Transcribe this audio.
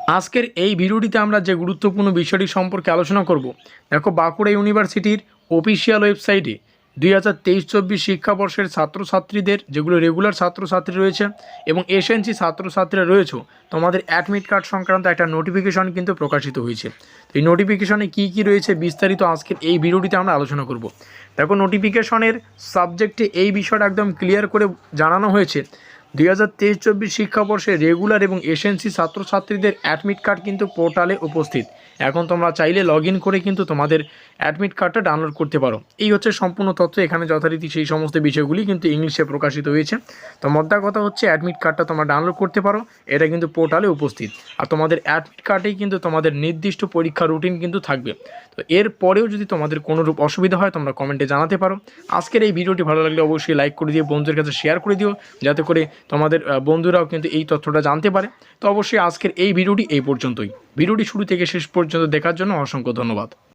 আজকের এই ভিডিওটিতে আমরা যে গুরুত্বপূর্ণ বিষয়টি সম্পর্কে আলোচনা করব, দেখো বাঁকুড়া ইউনিভার্সিটির অফিসিয়াল ওয়েবসাইটে 2023-24 শিক্ষাবর্ষের ছাত্রছাত্রীদের, যেগুলো রেগুলার ছাত্রছাত্রী রয়েছে এবং এসএনসি ছাত্রছাত্রীরা রয়েছে, তোমাদের অ্যাডমিট কার্ড সংক্রান্ত একটা নোটিফিকেশন কিন্তু প্রকাশিত হয়েছে। তো এই নোটিফিকেশনে কী কী রয়েছে বিস্তারিত আজকের এই ভিডিওটিতে আমরা আলোচনা করব। দেখো নোটিফিকেশনের সাবজেক্টে এই বিষয়টা একদম ক্লিয়ার করে জানানো হয়েছে। 2023-24 শিক্ষাবর্ষে রেগুলার এবং এসএনসি ছাত্রছাত্রীদের অ্যাডমিট কার্ড কিন্তু পোর্টালে উপস্থিত। এখন তোমরা চাইলে লগ ইন করে কিন্তু তোমাদের অ্যাডমিট কার্ডটা ডাউনলোড করতে পারো। এই হচ্ছে সম্পূর্ণ তথ্য। এখানে যথারীতি সেই সমস্ত বিষয়গুলি কিন্তু ইংলিশে প্রকাশিত হয়েছে। তো মোদ্দা কথা হচ্ছে অ্যাডমিট কার্ডটা তোমরা ডাউনলোড করতে পারো, এটা কিন্তু পোর্টালে উপস্থিত। আর তোমাদের অ্যাডমিট কার্ডেই কিন্তু তোমাদের নির্দিষ্ট পরীক্ষা রুটিন কিন্তু থাকবে। তো এর পরেও যদি তোমাদের কোনোরূপ অসুবিধা হয় তোমরা কমেন্টে জানাতে পারো। আজকের এই ভিডিওটি ভালো লাগলে অবশ্যই লাইক করে দিও, বন্ধুদের কাছে শেয়ার করে দিও, যাতে করে তোমাদের বন্ধুরাও কিন্তু এই তথ্যটা জানতে পারে। তো অবশ্যই আজকের এই ভিডিওটি এই পর্যন্তই। ভিডিওটি শুরু থেকে শেষ পর্যন্ত দেখার জন্য অসংখ্য ধন্যবাদ।